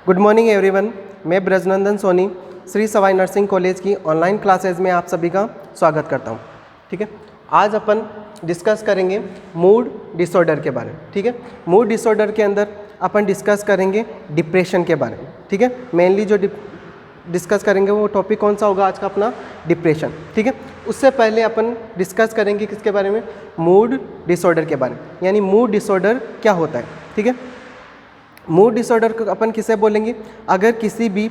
Good morning everyone. मैं Brajnandan Soni Shri Sawai nursing college की online classes में आप सभी का स्वागत करता हूं। ठीक है, आज अपन डिस्कस करेंगे मूड डिसऑर्डर के बारे में। ठीक है, मूड डिसऑर्डर के अंदर अपन डिस्कस करेंगे डिप्रेशन के बारे में। ठीक है, मेनली जो डिस्कस करेंगे वो टॉपिक कौन सा होगा आज का अपना, डिप्रेशन। ठीक है, उससे पहले अपन डिस्कस करेंगे किसके बारे में, मूड डिसऑर्डर के बारे में, यानी मूड डिसऑर्डर क्या होता है। ठीक है, मूड डिसऑर्डर को अपन किसे बोलेंगे, अगर किसी भी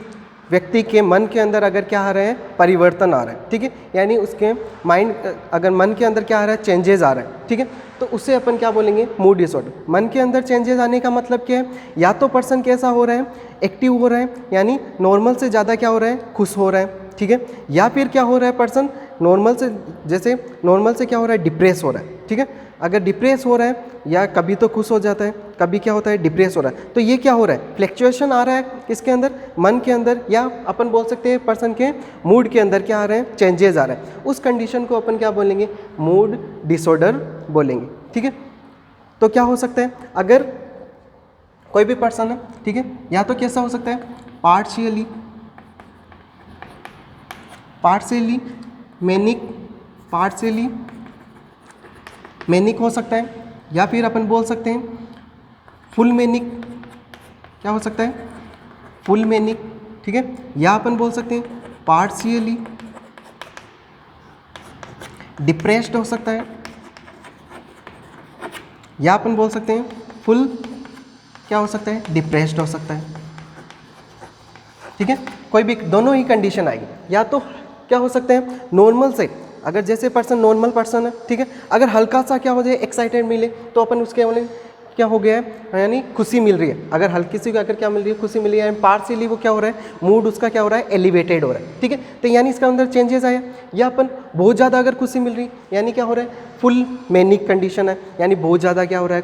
व्यक्ति के मन के अंदर अगर क्या आ रहे हैं, परिवर्तन आ रहा है। ठीक है, यानी उसके माइंड, अगर मन के अंदर क्या आ रहा है, चेंजेस आ रहा है। ठीक है, तो उसे अपन क्या बोलेंगे, मूड डिसऑर्डर। मन के अंदर चेंजेस आने का मतलब क्या है, या तो पर्सन कैसा हो रहा है, एक्टिव हो रहा है, यानी नॉर्मल से ज़्यादा क्या हो रहा है, खुश हो रहा है। ठीक है, या फिर क्या हो रहा है, पर्सन नॉर्मल से, जैसे नॉर्मल से क्या हो रहा है, डिप्रेस हो रहा है। ठीक है, अगर डिप्रेस हो रहा है या कभी तो खुश हो जाता है, कभी क्या होता है, डिप्रेस हो रहा है, तो ये क्या हो रहा है, फ्लक्चुएशन आ रहा है किसके अंदर, मन के अंदर, या अपन बोल सकते हैं पर्सन के मूड के अंदर क्या आ रहे हैं, चेंजेस आ रहे हैं। उस कंडीशन को अपन क्या बोलेंगे, मूड डिसऑर्डर बोलेंगे। ठीक है, तो क्या हो सकता है, अगर कोई भी पर्सन है, ठीक है, या तो कैसा हो सकता है, पार्शियली मैनिक हो सकता है, या फिर अपन बोल सकते हैं फुल मैनिक, क्या हो सकता है, फुल मैनिक। ठीक है, या अपन बोल सकते हैं पार्शियली डिप्रेस्ड हो सकता है, या अपन बोल सकते हैं फुल क्या हो सकता है, डिप्रेस्ड हो सकता है। ठीक है, कोई भी दोनों ही कंडीशन आएगी। या तो क्या हो सकते हैं, नॉर्मल से, अगर जैसे पर्सन नॉर्मल पर्सन है, ठीक है, अगर हल्का सा क्या हो जाए, एक्साइटेड मिले, तो अपन उसके बोले क्या हो गया है, यानी खुशी मिल रही है। अगर हल्की सी अगर क्या मिल रही है, खुशी मिल रही है, पार्शियली वो क्या हो रहा है, मूड उसका क्या हो रहा है, एलिवेटेड हो रहा है। ठीक है, तो यानी इसका अंदर चेंजेस आया। या अपन बहुत ज़्यादा अगर खुशी मिल रही, यानी क्या हो रहा है, फुल मैनिक कंडीशन है, यानी बहुत ज़्यादा क्या हो रहा है,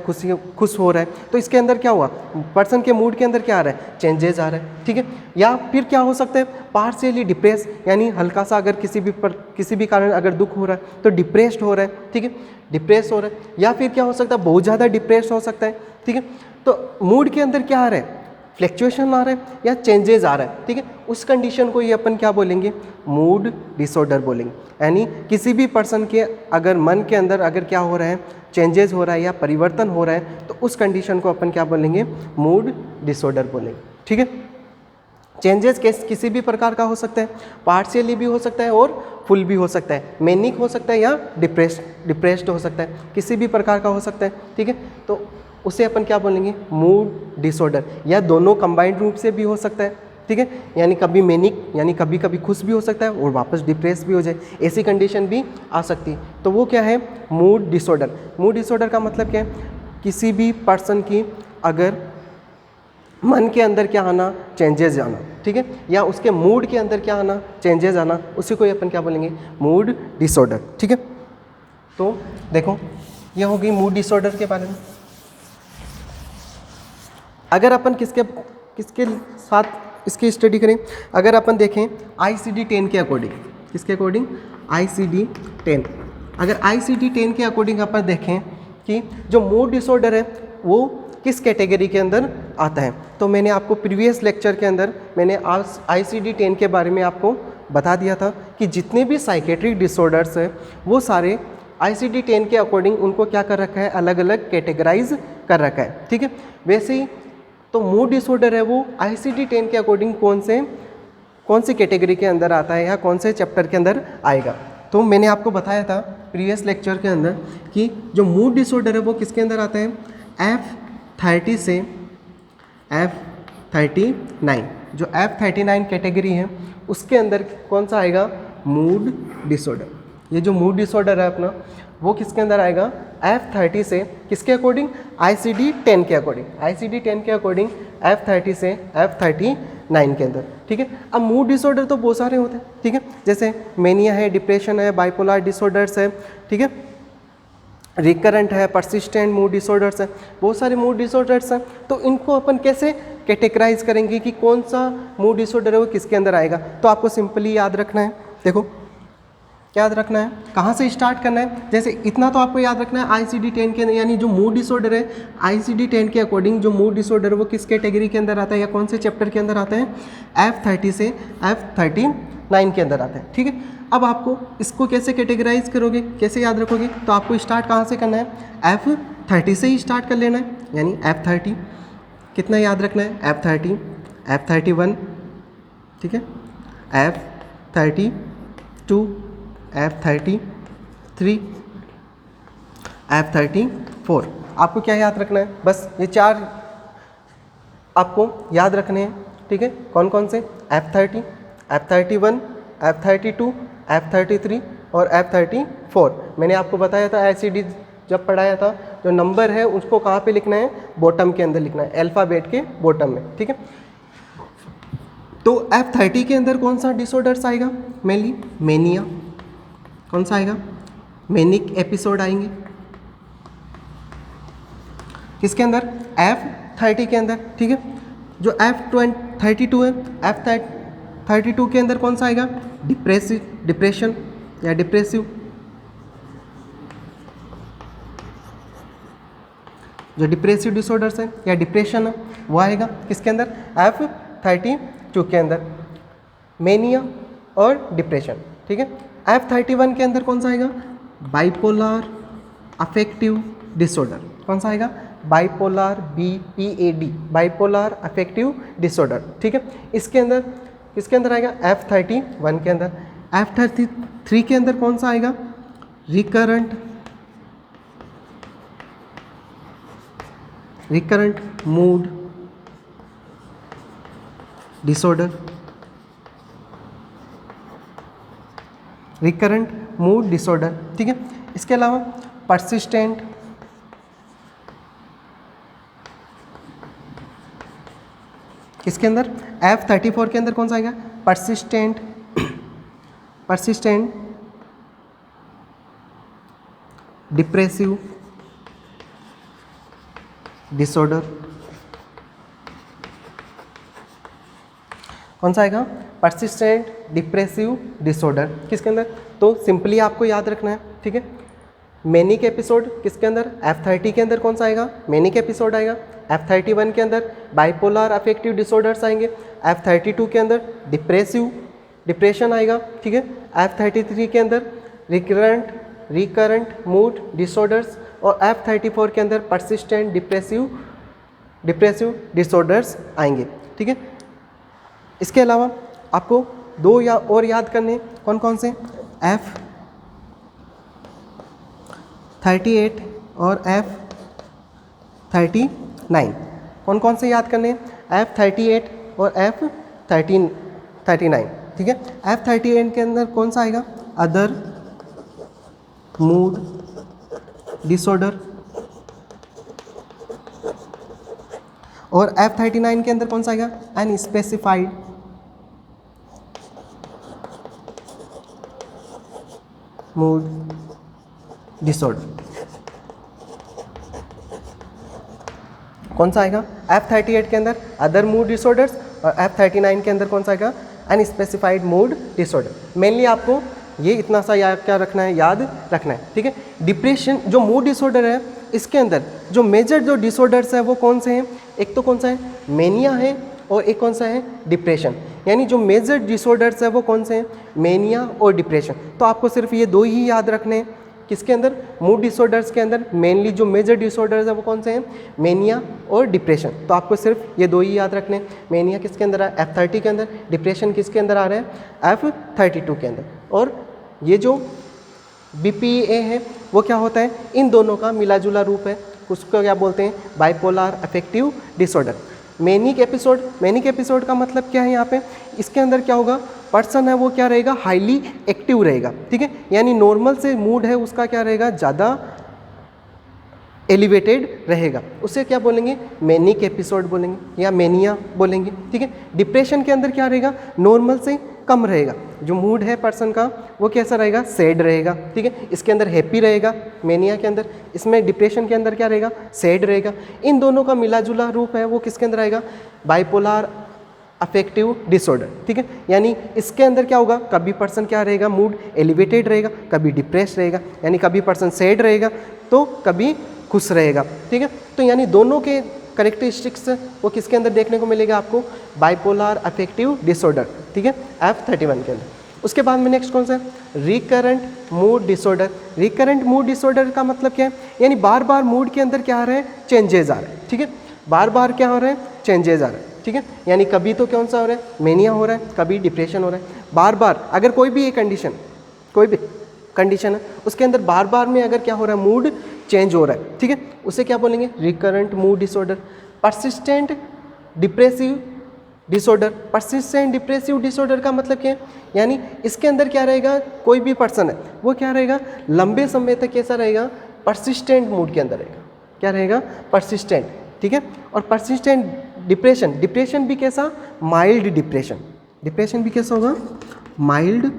खुश हो रहा है, तो इसके अंदर क्या हुआ, पर्सन के मूड के अंदर क्या आ रहा है, चेंजेस आ रहा है। ठीक है, या फिर क्या हो सकता है, पार्शियली डिप्रेस, यानी हल्का सा अगर किसी भी कारण अगर दुख हो रहा है तो डिप्रेस्ड हो रहा है। ठीक है, डिप्रेस हो रहा है, या फिर क्या हो सकता है, बहुत ज़्यादा डिप्रेस हो सकता है। ठीक है, तो मूड के अंदर क्या आ रहा है, फ्लक्चुएशन आ रहा है या चेंजेस आ रहा है। ठीक है, उस कंडीशन को ये अपन क्या बोलेंगे, मूड डिसऑर्डर बोलेंगे। यानी किसी भी पर्सन के अगर मन के अंदर अगर क्या हो रहा है, चेंजेस हो रहा है या परिवर्तन हो रहा है, तो उस कंडीशन को अपन क्या बोलेंगे, मूड डिसऑर्डर बोलेंगे। ठीक है, चेंजेस किसी भी प्रकार का हो सकता है, पार्शियली भी हो सकता है और फुल भी हो सकता है, मैनिक हो सकता है या डिप्रेस्ड हो सकता है, किसी भी प्रकार का हो सकता है। ठीक है, तो उसे अपन क्या बोलेंगे, मूड डिसऑर्डर, या दोनों कंबाइंड रूप से भी हो सकता है। ठीक है, यानी कभी मैनिक, यानी कभी कभी खुश भी हो सकता है और वापस डिप्रेस भी हो जाए, ऐसी कंडीशन भी आ सकती है। तो वो क्या है, मूड डिसऑर्डर। मूड डिसऑर्डर का मतलब क्या है, किसी भी पर्सन की अगर मन के अंदर क्या आना, चेंजेस आना। ठीक है, या उसके मूड के अंदर क्या आना, चेंजेस आना, उसी को अपन क्या बोलेंगे, मूड डिसऑर्डर। ठीक है, तो देखो ये हो गई मूड डिसऑर्डर के बारे में। अगर अपन किसके साथ इसकी स्टडी करें, अगर अपन देखें ICD-10 के अकॉर्डिंग, किसके अकॉर्डिंग, ICD-10, अगर ICD-10 के अकॉर्डिंग अपन देखें कि जो मूड डिसऑर्डर है वो किस कैटेगरी के अंदर आता है, तो मैंने आपको प्रीवियस लेक्चर के अंदर मैंने ICD-10 के बारे में आपको बता दिया था कि जितने भी साइकेट्रिक डिसऑर्डर्स हैं वो सारे ICD-10 के अकॉर्डिंग उनको क्या कर रखा है, अलग अलग कैटेगराइज कर रखा है। ठीक है, वैसे ही तो मूड डिसऑर्डर है वो ICD-10 के अकॉर्डिंग कौन सी कैटेगरी के अंदर आता है या कौन से चैप्टर के अंदर आएगा। तो मैंने आपको बताया था प्रीवियस लेक्चर के अंदर कि जो मूड डिसऑर्डर है वो किसके अंदर आता है, F30 से F39, जो F39 कैटेगरी है उसके अंदर कौन सा आएगा, मूड डिसऑर्डर। ये जो मूड डिसऑर्डर है अपना वो किसके अंदर आएगा, F30 से, किसके अकॉर्डिंग, ICD-10 के अकॉर्डिंग, ICD-10 के अकॉर्डिंग F30 से F39 के अंदर। ठीक है, अब मूड डिसऑर्डर तो बहुत सारे होते हैं। ठीक है, जैसे मेनिया है, डिप्रेशन है, बाइपोलर डिसऑर्डर्स है, ठीक है, रिकरेंट है, परसिस्टेंट मूड डिसऑर्डर्स है, बहुत सारे मूड डिसऑर्डर्स हैं। तो इनको अपन कैसे कैटेगराइज करेंगे कि कौन सा मूड डिसऑर्डर है वो किसके अंदर आएगा, तो आपको सिंपली याद रखना है। देखो क्या याद रखना है, कहाँ से स्टार्ट करना है। जैसे इतना तो आपको याद रखना है, ICD-10 के अंदर यानी जो मूड डिसऑर्डर है, ICD-10 के अकॉर्डिंग जो मूड डिसऑर्डर वो किस कैटेगरी के अंदर आता है या कौन से चैप्टर के अंदर आता है, F30 से F39 के अंदर आता है। ठीक है, अब आपको इसको कैसे कैटेगराइज करोगे, कैसे याद रखोगे, तो आपको स्टार्ट कहाँ से करना है, F30 से ही स्टार्ट कर लेना है। यानी F30 कितना याद रखना है, F30, F31, ठीक है, F32, F33, F34। आपको क्या याद रखना है, बस ये 4 आपको याद रखने हैं। ठीक है, कौन कौन से, F30, F31, F32, F33 और F34। मैंने आपको बताया था ICD जब पढ़ाया था, जो नंबर है उसको कहाँ पे लिखना है, बॉटम के अंदर लिखना है, अल्फ़ाबेट के बॉटम में। ठीक है, तो F30 के अंदर कौन सा डिसऑर्डर्स आएगा, मेनली मेनिया, कौन सा आएगा, मैनिक एपिसोड आएंगे। किसके अंदर, F30 के अंदर। ठीक है, जो F32 है, F32 के अंदर कौन सा आएगा, डिप्रेशन या डिप्रेसिव, जो डिप्रेसिव डिसऑर्डर्स है या डिप्रेशन है वो आएगा किसके अंदर, F32 के अंदर, मेनिया और डिप्रेशन। ठीक है, F31 के अंदर कौन सा आएगा, बाइपोलर अफेक्टिव डिसऑर्डर, कौन सा आएगा, bipolar, BPAD, bipolar affective disorder. ठीक है, इसके अंदर किसके अंदर आएगा, F31 के अंदर। F33 के अंदर कौन सा आएगा, recurrent mood disorder, recurrent mood disorder. ठीक है, इसके अलावा परसिस्टेंट, किसके अंदर, F34 के अंदर कौन सा आएगा, परसिस्टेंट डिप्रेसिव डिसऑर्डर, कौन सा आएगा, परसिस्टेंट डिप्रेसिव डिसऑर्डर। किसके अंदर, तो सिंपली आपको याद रखना है। ठीक है, मैनिक एपिसोड किसके अंदर, F30 के अंदर कौन सा आएगा, मैनिक एपिसोड आएगा। F31 के अंदर बाइपोलर अफेक्टिव डिसऑर्डर्स आएंगे। F32 के अंदर डिप्रेशन आएगा। ठीक है, F33 के अंदर रिकरेंट मूड डिसऑर्डर्स और F34 के अंदर परसिस्टेंट डिप्रेसिव डिसऑर्डर्स आएंगे। ठीक है, इसके अलावा आपको 2 या और याद करने, कौन कौन से, F38 और F39, कौन कौन से याद करने, F38 और F39। ठीक है, F38 के अंदर कौन सा आएगा, अदर मूड डिसऑर्डर और F39 के अंदर कौन सा आएगा, अनस्पेसिफाइड मूड डिसऑर्डर। कौन सा आएगा, F38 के अंदर अदर मूड डिसऑर्डर्स और F39 के अंदर कौन सा आएगा, अनस्पेसिफाइड मूड डिसऑर्डर। मेनली आपको ये इतना सा क्या रखना है, याद रखना है। ठीक है, डिप्रेशन जो मूड डिसऑर्डर है, इसके अंदर जो मेजर जो डिसऑर्डर्स है वो कौन से हैं, एक तो कौन सा है, मेनिया है और एक कौन सा है, डिप्रेशन। यानी जो मेजर डिसऑर्डर्स है वो कौन से हैं, मेनिया और डिप्रेशन। तो आपको सिर्फ ये 2 ही याद रखने हैं। किसके अंदर, मूड डिसऑर्डर्स के अंदर मेनली जो मेजर डिसऑर्डर्स है वो कौन से हैं, मेनिया और डिप्रेशन। तो आपको सिर्फ ये 2 ही याद रखने हैं। मेनिया किसके अंदर है, F30 के अंदर, डिप्रेशन किसके अंदर आ रहा है, F32 के अंदर। और ये जो BPA है वो क्या होता है, इन दोनों का मिला जुला रूप है, उसको क्या बोलते हैं, bipolar affective disorder. Manic episode का मतलब क्या है यहाँ पे, इसके अंदर क्या होगा, पर्सन है वो क्या रहेगा, हाईली एक्टिव रहेगा। ठीक है, यानी नॉर्मल से मूड है उसका क्या रहेगा, ज़्यादा एलिवेटेड रहेगा, उसे क्या बोलेंगे, मैनिक एपिसोड बोलेंगे या मेनिया बोलेंगे। ठीक है, डिप्रेशन के अंदर क्या रहेगा, नॉर्मल से कम रहेगा, जो मूड है पर्सन का वो कैसा रहेगा, सैड रहेगा। ठीक है, इसके अंदर हैप्पी रहेगा मेनिया के अंदर, इसमें डिप्रेशन के अंदर क्या रहेगा, सैड रहेगा। इन दोनों का मिला जुला रूप है वो किसके अंदर आएगा, बाइपोलर अफेक्टिव डिसऑर्डर, ठीक है। यानी इसके अंदर क्या होगा, कभी पर्सन क्या रहेगा, मूड एलिवेटेड रहेगा, कभी डिप्रेस रहेगा, यानी कभी पर्सन सैड रहेगा तो कभी खुश रहेगा, ठीक है। तो यानी दोनों के करेक्टरिस्टिक्स वो किसके अंदर देखने को मिलेगा आपको, बाइपोलर अफेक्टिव डिसऑर्डर, ठीक है, F31 के अंदर। उसके बाद में नेक्स्ट कौन सा है, recurrent mood disorder. Recurrent mood disorder का मतलब क्या है, यानी बार बार मूड के अंदर क्या आ रहे हैं, चेंजेस आ रहे हैं, ठीक है, बार बार क्या हो रहे हैं, चेंजेस आ रहे हैं, ठीक है। यानी कभी तो कौन सा हो रहा है, मेनिया हो रहा है, कभी डिप्रेशन हो रहा है, बार बार अगर कोई भी कंडीशन है उसके अंदर बार बार में अगर क्या हो रहा है, मूड चेंज हो रहा है, ठीक है, उसे क्या बोलेंगे, recurrent mood disorder. Persistent depressive disorder. Persistent depressive disorder का मतलब क्या है, यानी इसके अंदर क्या रहेगा, कोई भी पर्सन है वो क्या रहेगा, लंबे समय तक कैसा रहेगा, परसिस्टेंट मूड के अंदर रहेगा, क्या रहेगा, परसिस्टेंट, ठीक है। और परसिस्टेंट डिप्रेशन, डिप्रेशन भी कैसा, माइल्ड डिप्रेशन, डिप्रेशन भी कैसा होगा, माइल्ड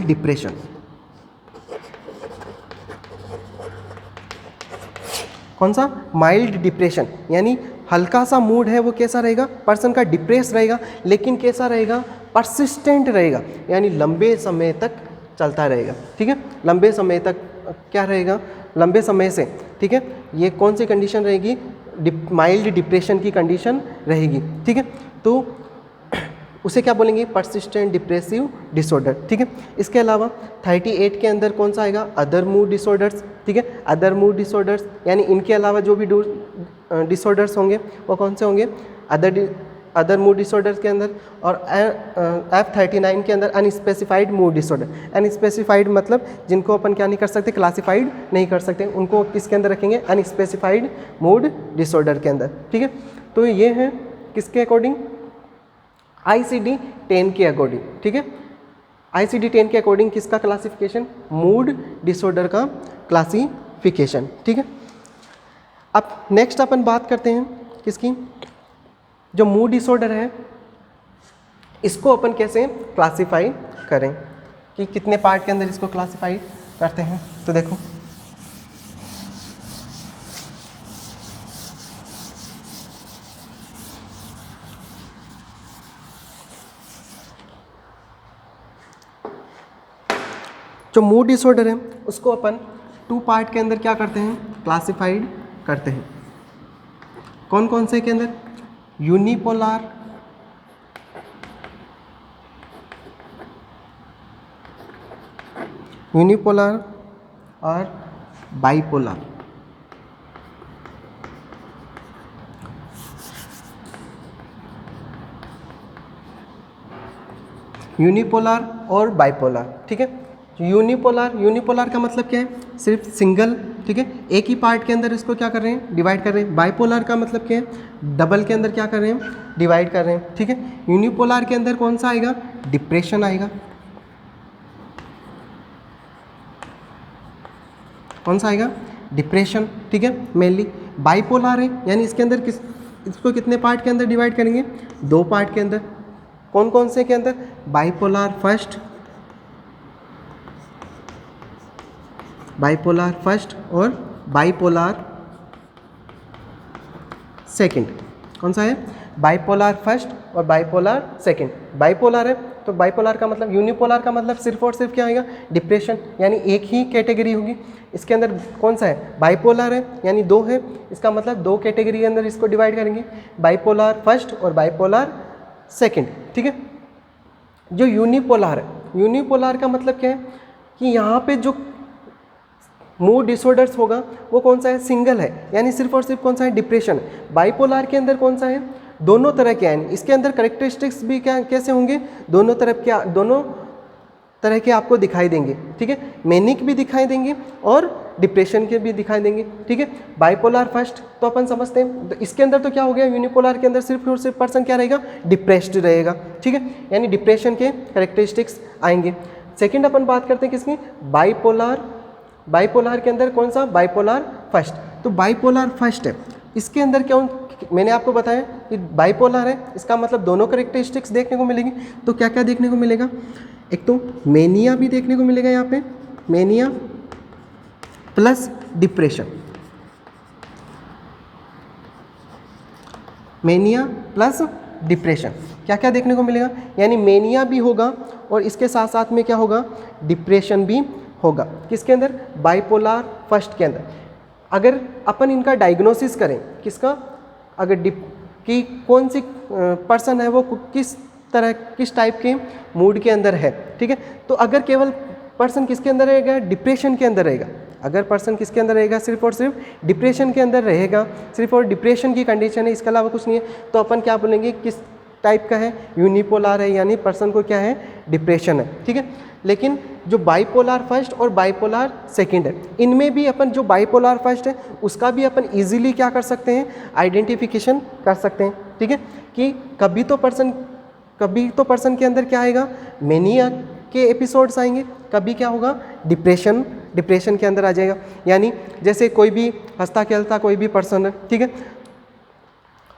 डिप्रेशन। कौन सा, माइल्ड डिप्रेशन, यानी हल्का सा मूड है वो कैसा रहेगा, पर्सन का डिप्रेस रहेगा, लेकिन कैसा रहेगा, परसिस्टेंट रहेगा, यानी लंबे समय तक चलता रहेगा, ठीक है, लंबे समय तक क्या रहेगा, लंबे समय से, ठीक है। ये कौन सी कंडीशन रहेगी, माइल्ड डिप्रेशन की कंडीशन रहेगी, ठीक है। तो उसे क्या बोलेंगे, परसिस्टेंट डिप्रेसिव डिसऑर्डर, ठीक है। इसके अलावा 38 के अंदर कौन सा आएगा, अदर मूड डिसऑर्डर्स, ठीक है। अदर मूड डिसऑर्डर्स यानी इनके अलावा जो भी डिसऑर्डर्स होंगे वो कौन से होंगे, अदर मूड डिसऑर्डर्स के अंदर। और F39 के अंदर अनस्पेसिफाइड मूड डिसऑर्डर। अनस्पेसिफाइड मतलब जिनको अपन क्या नहीं कर सकते, क्लासिफाइड नहीं कर सकते, उनको किसके अंदर रखेंगे, अनस्पेसिफाइड मूड डिसऑर्डर के अंदर, ठीक है। तो ये है किसके अकॉर्डिंग, ICD-10 के अकॉर्डिंग, ठीक है। ICD-10 के अकॉर्डिंग किसका क्लासिफिकेशन, मूड डिसऑर्डर का क्लासिफिकेशन, ठीक है। अब नेक्स्ट अपन बात करते हैं किसकी, जो मूड डिसऑर्डर है इसको अपन कैसे क्लासिफाई करें, कि कितने पार्ट के अंदर इसको क्लासिफाई करते हैं। तो देखो जो मूड डिसऑर्डर है उसको अपन 2 पार्ट के अंदर क्या करते हैं, क्लासिफाइड करते हैं। कौन कौन से के अंदर, यूनिपोलर, और बाइपोलर। यूनिपोलर और बाइपोलर, ठीक है। यूनिपोलर का मतलब क्या है, सिर्फ सिंगल, ठीक है, एक ही पार्ट के अंदर इसको क्या कर रहे हैं, डिवाइड कर रहे हैं। बाइपोलर का मतलब क्या है, डबल के अंदर क्या कर रहे हैं, डिवाइड कर रहे हैं, ठीक है। यूनिपोलर के अंदर कौन सा आएगा, डिप्रेशन आएगा, कौन सा आएगा, डिप्रेशन, ठीक है, मेनली। बाइपोलर है यानी इसके अंदर इसको कितने पार्ट के अंदर डिवाइड करेंगे, 2 पार्ट के अंदर। कौन कौन से के अंदर, बाइपोलर फर्स्ट और बाइपोलर सेकंड। कौन सा है, बाइपोलर फर्स्ट और बाइपोलर सेकंड। बाइपोलर है तो बाइपोलर का मतलब, यूनिपोलर का मतलब सिर्फ और सिर्फ क्या आएगा, डिप्रेशन, यानी एक ही कैटेगरी होगी। इसके अंदर कौन सा है, बाइपोलर है यानी 2 है, इसका मतलब 2 कैटेगरी के अंदर इसको डिवाइड करेंगे, बाइपोलर फर्स्ट और बाइपोलर सेकंड, ठीक है। जो यूनिपोलर है, यूनिपोलर का मतलब क्या है कि यहाँ पे जो मूड डिसऑर्डर्स होगा वो कौन सा है, सिंगल है, यानी सिर्फ और सिर्फ कौन सा है, डिप्रेशन है। बाइपोलर के अंदर कौन सा है, दोनों तरह के हैं। इसके अंदर करेक्टरिस्टिक्स भी क्या कैसे होंगे, दोनों तरह के आपको दिखाई देंगे, ठीक है। मैनिक भी दिखाई देंगे और डिप्रेशन के भी दिखाई देंगे, ठीक है। बाइपोलर फर्स्ट तो अपन समझते हैं, तो इसके अंदर तो क्या हो गया, यूनिपोलर के अंदर सिर्फ और सिर्फ पर्सन क्या रहेगा, डिप्रेस्ड रहेगा, ठीक है, यानी डिप्रेशन के करेक्टरिस्टिक्स आएंगे। सेकंड अपन बात करते हैं किसकी, बाइपोलर के अंदर कौन सा, बाइपोलर फर्स्ट। तो बाइपोलर फर्स्ट है, इसके अंदर क्या, मैंने आपको बताया कि बाइपोलर है, इसका मतलब दोनों करेक्टरिस्टिक्स देखने को मिलेगी। तो क्या क्या देखने को मिलेगा, एक तो मेनिया भी देखने को मिलेगा, यहाँ पे mania plus depression, mania plus depression, क्या क्या देखने को मिलेगा, यानी मेनिया भी होगा और इसके साथ साथ में क्या होगा, डिप्रेशन भी होगा। किसके अंदर, बाइपोलर फर्स्ट के अंदर। अगर अपन इनका डायग्नोसिस करें, किसका, अगर कि कौन सी पर्सन है वो किस तरह, किस टाइप के मूड के अंदर है, ठीक है, तो अगर केवल पर्सन किसके अंदर रहेगा, डिप्रेशन के अंदर रहेगा, अगर पर्सन किसके अंदर रहेगा, सिर्फ और सिर्फ डिप्रेशन के अंदर रहेगा, सिर्फ और डिप्रेशन की कंडीशन है, इसके अलावा कुछ नहीं है, तो अपन क्या बोलेंगे, किस टाइप का है, यूनिपोलर है, यानी पर्सन को क्या है, डिप्रेशन है, ठीक है। लेकिन जो बाइपोलर फर्स्ट और बाइपोलर सेकंड है, इनमें भी अपन जो बाइपोलर फर्स्ट है उसका भी अपन इजीली क्या कर सकते हैं, आइडेंटिफिकेशन कर सकते हैं, ठीक है, कि कभी तो पर्सन के अंदर क्या आएगा, मेनिया के एपिसोड्स आएंगे, कभी क्या होगा, डिप्रेशन के अंदर आ जाएगा। यानी जैसे कोई भी हंसता खेलता कोई भी पर्सन है, ठीक है,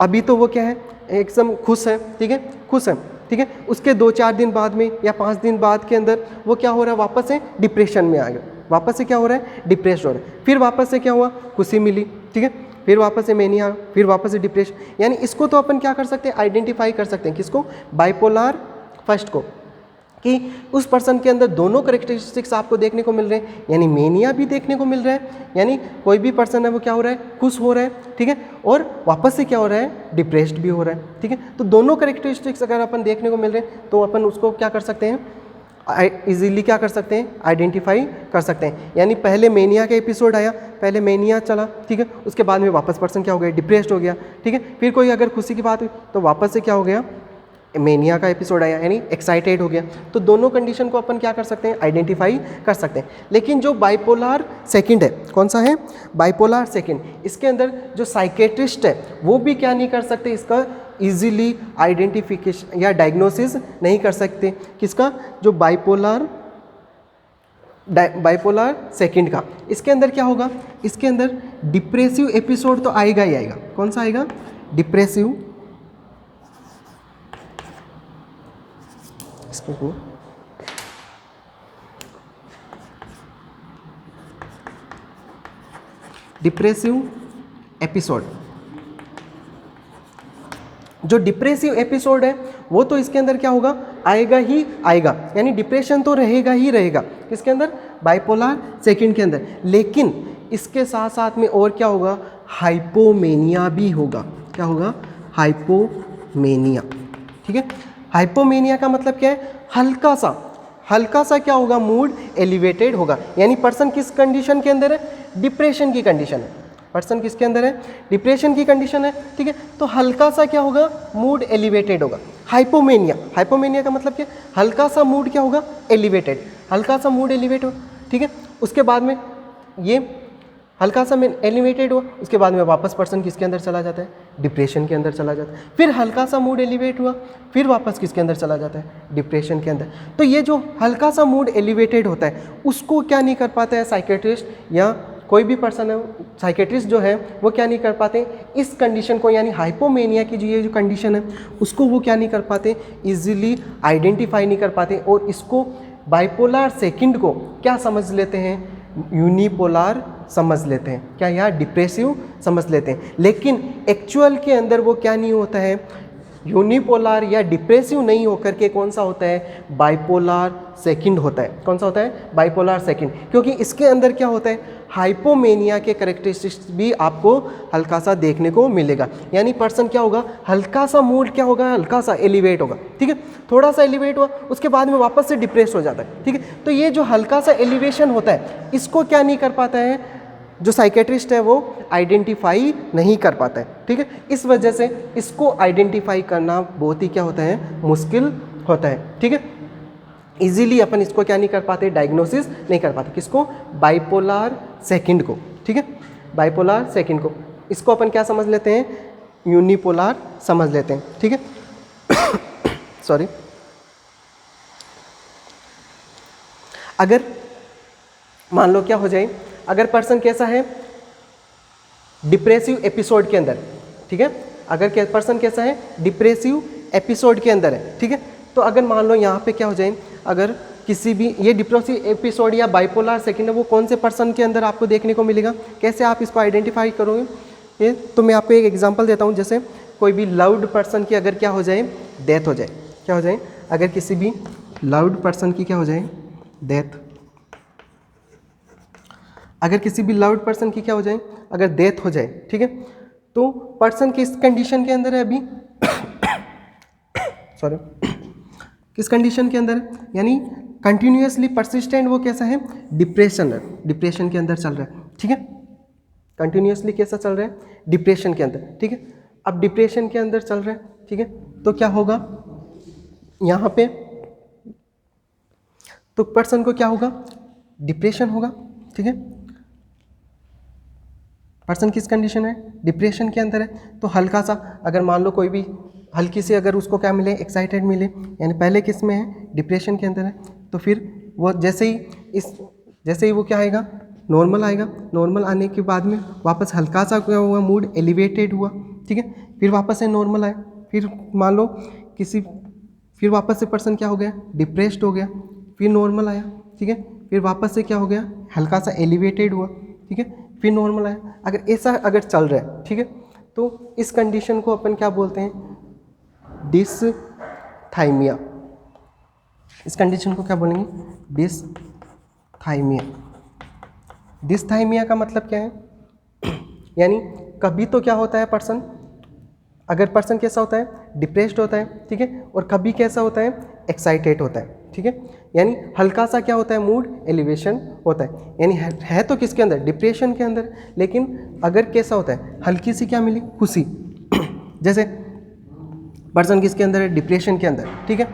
अभी तो वो क्या है, एकदम खुश है, ठीक है, खुश है, ठीक है, उसके 2-4 दिन बाद में या 5 दिन बाद के अंदर वो क्या हो रहा है, वापस से डिप्रेशन में आ गया, वापस से क्या हो रहा है, डिप्रेस हो रहा है, फिर वापस से क्या हुआ, खुशी मिली, ठीक है, फिर वापस से मेनिया, फिर वापस से डिप्रेशन। यानी इसको तो अपन क्या कर सकते हैं, आइडेंटिफाई कर सकते हैं, किसको, बाइपोलर फर्स्ट को, कि उस पर्सन के अंदर दोनों करेक्टरिस्टिक्स आपको देखने को मिल रहे हैं, यानी मेनिया भी देखने को मिल रहा है, यानी कोई भी पर्सन है वो क्या हो रहा है, खुश हो रहा है, ठीक है, और वापस से क्या हो रहा है, डिप्रेस्ड भी हो रहा है, ठीक है। तो दोनों करेक्टरिस्टिक्स अगर अपन देखने को मिल रहे हैं तो अपन उसको क्या कर सकते हैं, इजीली क्या कर सकते हैं, आइडेंटिफाई कर सकते हैं। यानी पहले मेनिया का एपिसोड आया, पहले मेनिया चला, ठीक है, उसके बाद में वापस पर्सन क्या हो गया, डिप्रेस्ड हो गया, ठीक है, फिर कोई अगर खुशी की बात हुई तो वापस से क्या हो गया, मेनिया का एपिसोड आया, यानी एक्साइटेड हो गया। तो दोनों कंडीशन को अपन क्या कर सकते हैं, आइडेंटिफाई कर सकते हैं। लेकिन जो बाइपोलर सेकंड है, कौन सा है, बाइपोलर सेकंड, इसके अंदर जो साइकेट्रिस्ट है वो भी क्या नहीं कर सकते, इसका इजीली आइडेंटिफिकेशन या डायग्नोसिस नहीं कर सकते, किसका, जो बाइपोलर सेकंड का। इसके अंदर क्या होगा, इसके अंदर डिप्रेसिव एपिसोड तो आएगा ही आएगा, कौन सा आएगा, डिप्रेसिव, डिप्रेसिव एपिसोड। जो डिप्रेसिव एपिसोड है वो तो इसके अंदर क्या होगा, आएगा ही आएगा, यानी डिप्रेशन तो रहेगा ही रहेगा, किसके अंदर, बाइपोलर सेकंड के अंदर। लेकिन इसके साथ साथ में और क्या होगा, हाइपोमेनिया भी होगा, क्या होगा, हाइपोमेनिया, ठीक है। हाइपोमेनिया का मतलब क्या है, हल्का सा क्या होगा, मूड एलिवेटेड होगा, यानी पर्सन किस कंडीशन के अंदर है, डिप्रेशन की कंडीशन है, पर्सन किसके अंदर है, डिप्रेशन की कंडीशन है, ठीक है, तो हल्का सा क्या होगा, मूड एलिवेटेड होगा। हाइपोमेनिया का मतलब क्या, हल्का सा मूड क्या होगा, एलिवेटेड, हल्का सा मूड एलिवेट हो, ठीक है, उसके बाद में ये हल्का सा एलिवेटेड हुआ, उसके बाद में वापस पर्सन किसके अंदर चला जाता है, डिप्रेशन के अंदर चला जाता है, फिर हल्का सा मूड एलिवेट हुआ, फिर वापस किसके अंदर चला जाता है, डिप्रेशन के अंदर। तो ये जो हल्का सा मूड एलिवेटेड होता है उसको क्या नहीं कर पाता है साइकेट्रिस्ट या कोई भी पर्सन है, साइकेट्रिस्ट जो है वो क्या नहीं कर पाते, इस कंडीशन को, यानी हाइपोमेनिया की ये जो कंडीशन है उसको वो क्या नहीं कर पाते, इजीली आइडेंटिफाई नहीं कर पाते, और इसको बाइपोलर सेकंड को क्या समझ लेते हैं, यूनिपोलर समझ लेते हैं, क्या यहाँ डिप्रेसिव समझ लेते हैं। लेकिन एक्चुअल के अंदर वो क्या नहीं होता है, यूनिपोलर या डिप्रेसिव नहीं होकर के कौन सा होता है, बाइपोलर सेकंड होता है। कौन सा होता है, बाइपोलर सेकंड, क्योंकि इसके अंदर क्या होता है, हाइपोमेनिया के करेक्टरिस्टिक्स भी आपको हल्का सा देखने को मिलेगा, यानी पर्सन क्या होगा, हल्का सा मूड क्या होगा, हल्का सा एलिवेट होगा, ठीक है, थोड़ा सा एलिवेट हुआ, उसके बाद में वापस से डिप्रेस हो जाता है, ठीक है। तो ये जो हल्का सा एलिवेशन होता है इसको क्या नहीं कर पाता है, जो साइकेट्रिस्ट है वो आइडेंटिफाई नहीं कर पाता है, ठीक है। इस वजह से इसको आइडेंटिफाई करना बहुत ही क्या होता है, मुश्किल होता है, ठीक है। इजीली अपन इसको क्या नहीं कर पाते, डायग्नोसिस नहीं कर पाते, किसको, बाइपोलर सेकंड को, ठीक है, बाइपोलर सेकंड को। इसको अपन क्या समझ लेते हैं, यूनिपोलर समझ लेते हैं, ठीक है। सॉरी, अगर मान लो क्या हो जाए, अगर पर्सन कैसा है, डिप्रेसिव एपिसोड के अंदर, ठीक है, अगर पर्सन कैसा है, डिप्रेसिव एपिसोड के अंदर है, ठीक है, तो अगर मान लो यहाँ पे क्या हो जाए, अगर किसी भी ये डिप्रेसिव एपिसोड या बाइपोलर सेकंड है वो कौन से पर्सन के अंदर आपको देखने को मिलेगा, कैसे आप इसको आइडेंटिफाई करोगे, ये तो मैं आपको एक एग्जांपल देता हूँ। जैसे कोई भी लव्ड पर्सन की अगर क्या हो जाए, डेथ हो जाए, क्या हो जाए, अगर किसी भी लव्ड पर्सन की क्या हो जाए, डेथ, अगर किसी भी लव्ड पर्सन की क्या हो जाए, अगर डेथ हो जाए, ठीक है, तो पर्सन किस कंडीशन के अंदर है अभी सॉरी, किस कंडीशन के अंदर है, यानी कंटिन्यूअसली परसिस्टेंट वो कैसा है, डिप्रेशन है, डिप्रेशन के अंदर चल रहा है, ठीक है, कंटिन्यूअसली कैसा चल रहा है, डिप्रेशन के अंदर, ठीक है। अब डिप्रेशन के अंदर चल रहा है, ठीक है, तो क्या होगा यहाँ पे, तो पर्सन को क्या होगा, डिप्रेशन होगा, ठीक है, पर्सन किस कंडीशन है, डिप्रेशन के अंदर है, तो हल्का सा अगर मान लो कोई भी हल्की सी अगर उसको क्या मिले, एक्साइटेड मिले, यानी पहले किस में है, डिप्रेशन के अंदर है, तो फिर वो जैसे ही वो क्या आएगा, नॉर्मल आएगा, नॉर्मल आने के बाद में वापस हल्का सा क्या हुआ, मूड एलिवेटेड हुआ, ठीक है, फिर वापस से नॉर्मल आया, फिर मान लो फिर वापस से पर्सन क्या हो गया, डिप्रेस्ड हो गया, फिर नॉर्मल आया, ठीक है, फिर वापस से क्या हो गया, हल्का सा एलिवेटेड हुआ, ठीक है, फिर नॉर्मल आया। अगर ऐसा अगर चल रहा है, ठीक है, तो इस कंडीशन को अपन क्या बोलते हैं, डिसथाइमिया। इस कंडीशन को क्या बोलेंगे, डिसथाइमिया। डिसथाइमिया का मतलब क्या है, यानी कभी तो क्या होता है पर्सन, अगर पर्सन कैसा होता है, डिप्रेस्ड होता है, ठीक है, और कभी कैसा होता है, एक्साइटेड होता है, ठीक है, यानी हल्का सा क्या होता है, मूड एलिवेशन होता है, यानी है तो किसके अंदर, डिप्रेशन के अंदर, लेकिन अगर कैसा होता है, हल्की सी क्या मिली, खुशी जैसे पर्सन किसके अंदर है, डिप्रेशन के अंदर, ठीक है,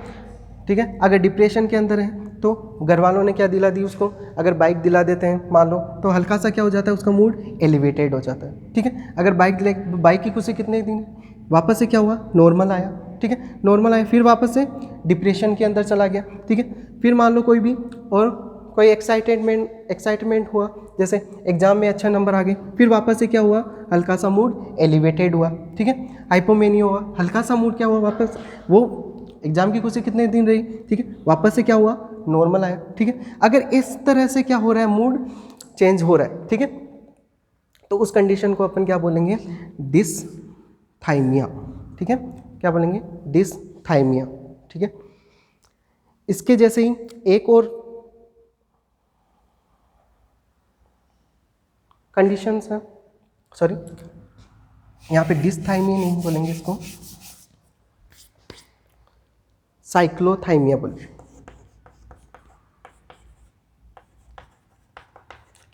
ठीक है, अगर डिप्रेशन के अंदर है तो घर वालों ने क्या दिला दी उसको, अगर बाइक दिला देते हैं मान लो, तो हल्का सा क्या हो जाता है, उसका मूड एलिवेटेड हो जाता है, ठीक है, अगर बाइक की खुशी कितने दिन, वापस से क्या हुआ, नॉर्मल आया, ठीक है, नॉर्मल आया, फिर वापस से डिप्रेशन के अंदर चला गया, ठीक है, फिर मान लो कोई भी और कोई एक्साइटमेंट हुआ, जैसे एग्जाम में अच्छा नंबर आ गए, फिर वापस से क्या हुआ, हल्का सा मूड एलिवेटेड हुआ, ठीक है, हाइपोमेनिया हुआ, हल्का सा मूड क्या हुआ, वापस वो एग्जाम की खुशी कितने दिन रही, ठीक है, वापस से क्या हुआ, नॉर्मल आया, ठीक है। अगर इस तरह से क्या हो रहा है, मूड चेंज हो रहा है, ठीक है, तो उस कंडीशन को अपन क्या बोलेंगे, डिसथाइमिया, ठीक है, क्या बोलेंगे, डिसथाइमिया, ठीक है। इसके जैसे ही एक और कंडीशंस है, सॉरी यहाँ पे डिसथाइमिया नहीं बोलेंगे, इसको साइक्लोथाइमिया बोलेंगे,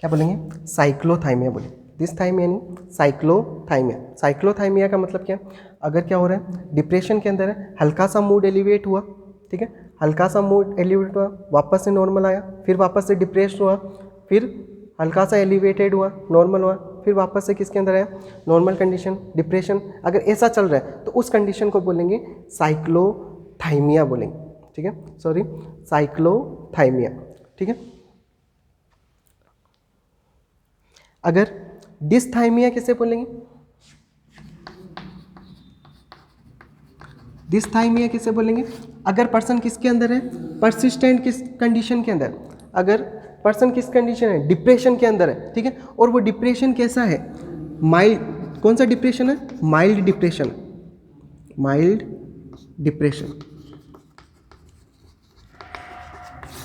क्या बोलेंगे, साइक्लोथाइमिया बोलेंगे, डिसथाइमिया नहीं, साइक्लोथाइमिया। साइक्लोथाइमिया का मतलब क्या है, अगर क्या हो रहा है, डिप्रेशन के अंदर है, हल्का सा मूड एलिवेट हुआ, ठीक है, हल्का सा मूड एलिवेट हुआ, वापस से नॉर्मल आया, फिर वापस से डिप्रेस्ड हुआ, फिर हल्का सा एलिवेटेड हुआ, नॉर्मल हुआ, फिर वापस से किसके अंदर आया, नॉर्मल कंडीशन, डिप्रेशन, अगर ऐसा चल रहा है तो उस कंडीशन को बोलेंगे साइक्लोथाइमिया बोलेंगे, ठीक है, सॉरी साइक्लोथाइमिया, ठीक है। अगर डिसथाइमिया किसे बोलेंगे, डिसथाइमिया किसे बोलेंगे, अगर पर्सन किसके अंदर है, परसिस्टेंट किस कंडीशन के अंदर, अगर पर्सन किस कंडीशन है, डिप्रेशन के अंदर है, ठीक है, और वो डिप्रेशन कैसा है, माइल्ड, कौन सा डिप्रेशन है, माइल्ड डिप्रेशन, माइल्ड डिप्रेशन,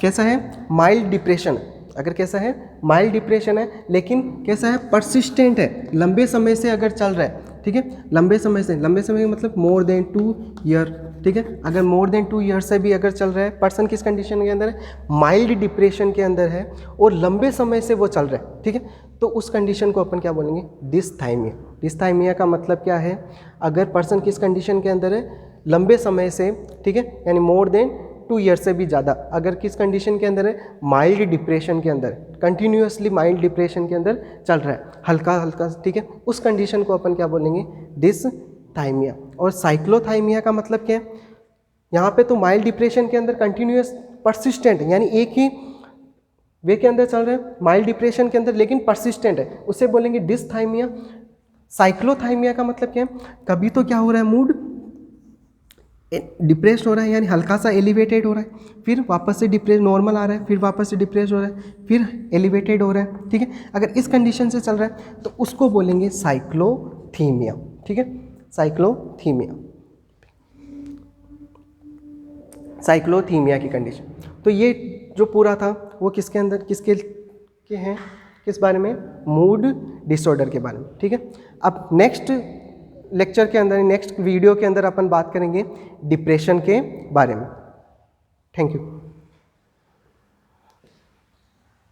कैसा है, माइल्ड डिप्रेशन, अगर कैसा है, माइल्ड डिप्रेशन है, लेकिन कैसा है, परसिस्टेंट है, लंबे समय से अगर चल रहा है, ठीक है, लंबे समय का मतलब मोर देन 2 ईयर, ठीक है, अगर मोर देन 2 ईयर से भी अगर चल रहा है, पर्सन किस कंडीशन के अंदर है, माइल्ड डिप्रेशन के अंदर है, और लंबे समय से वो चल रहा है, ठीक है, तो उस कंडीशन को अपन क्या बोलेंगे, डिसथाइमिया। डिसथाइमिया का मतलब क्या है, अगर पर्सन किस कंडीशन के अंदर है, लंबे समय से, ठीक है, यानी मोर देन 2 ईयर से भी ज़्यादा, अगर किस कंडीशन के अंदर है, माइल्ड डिप्रेशन के अंदर, कंटिन्यूअसली माइल्ड डिप्रेशन के अंदर चल रहा है, हल्का हल्का, ठीक है, उस कंडीशन को अपन क्या बोलेंगे, डिसथाइमिया। और साइक्लोथाइमिया का मतलब क्या है, यहाँ पे तो माइल्ड डिप्रेशन के अंदर कंटिन्यूअस परसिस्टेंट, यानी एक ही वे के अंदर चल रहा है, माइल्ड डिप्रेशन के अंदर, लेकिन परसिस्टेंट है, उसे बोलेंगे डिसथाइमिया। साइक्लोथाइमिया का मतलब क्या है, कभी तो क्या हो रहा है, मूड डिप्रेस्ड हो रहा है, यानी हल्का सा एलिवेटेड हो रहा है, फिर वापस से डिप्रेस नॉर्मल आ रहा है, फिर वापस से डिप्रेस्ड हो रहा है, फिर एलिवेटेड हो रहा है, ठीक है, अगर इस कंडीशन से चल रहा है तो उसको बोलेंगे साइक्लोथीमिया, ठीक है, साइक्लोथीमिया की कंडीशन। तो ये जो पूरा था वो किसके अंदर किसके के हैं, किस बारे में, मूड डिसऑर्डर के बारे में, ठीक है। अब नेक्स्ट लेक्चर के अंदर, नेक्स्ट वीडियो के अंदर अपन बात करेंगे डिप्रेशन के बारे में। Thank you.